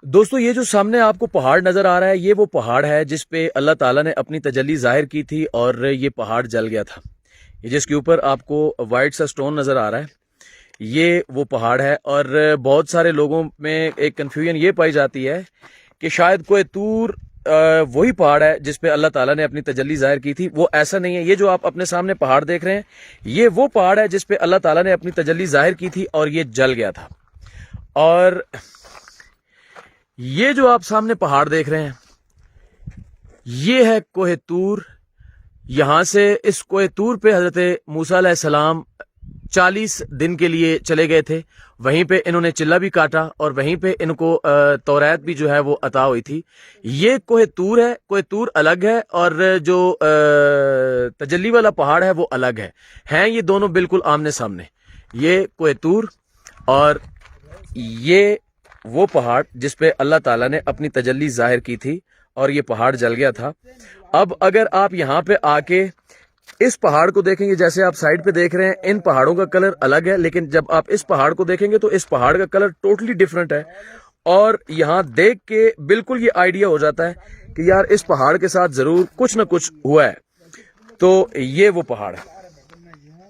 دوستو یہ جو سامنے آپ کو پہاڑ نظر آ رہا ہے یہ وہ پہاڑ ہے جس پہ اللہ تعالیٰ نے اپنی تجلی ظاہر کی تھی اور یہ پہاڑ جل گیا تھا. یہ جس کے اوپر آپ کو وائٹ سا سٹون نظر آ رہا ہے یہ وہ پہاڑ ہے. اور بہت سارے لوگوں میں ایک کنفیوژن یہ پائی جاتی ہے کہ شاید کوہ طور وہی پہاڑ ہے جس پہ اللہ تعالیٰ نے اپنی تجلی ظاہر کی تھی. وہ ایسا نہیں ہے. یہ جو آپ اپنے سامنے پہاڑ دیکھ رہے ہیں یہ وہ پہاڑ ہے جس پہ اللہ تعالیٰ نے اپنی تجلی ظاہر کی تھی اور یہ جل گیا تھا. اور یہ جو آپ سامنے پہاڑ دیکھ رہے ہیں یہ ہے کوہ طور. یہاں سے اس کوہ طور پہ حضرت موسیٰ علیہ السلام 40 دن کے لیے چلے گئے تھے. وہیں پہ انہوں نے چلہ بھی کاٹا اور وہیں پہ ان کو توریت بھی جو ہے وہ عطا ہوئی تھی. یہ کوہ طور ہے. کوہ طور الگ ہے اور جو تجلی والا پہاڑ ہے وہ الگ ہے. ہیں یہ دونوں بالکل آمنے سامنے. یہ کوہ طور اور یہ وہ پہاڑ جس پہ اللہ تعالیٰ نے اپنی تجلی ظاہر کی تھی اور یہ پہاڑ جل گیا تھا. اب اگر آپ یہاں پہ آ کے اس پہاڑ کو دیکھیں گے جیسے آپ سائڈ پہ دیکھ رہے ہیں ان پہاڑوں کا کلر الگ ہے لیکن جب آپ اس پہاڑ کو دیکھیں گے تو اس پہاڑ کا کلر ٹوٹلی ڈیفرنٹ ہے. اور یہاں دیکھ کے بالکل یہ آئیڈیا ہو جاتا ہے کہ یار اس پہاڑ کے ساتھ ضرور کچھ نہ کچھ ہوا ہے. تو یہ وہ پہاڑ ہے.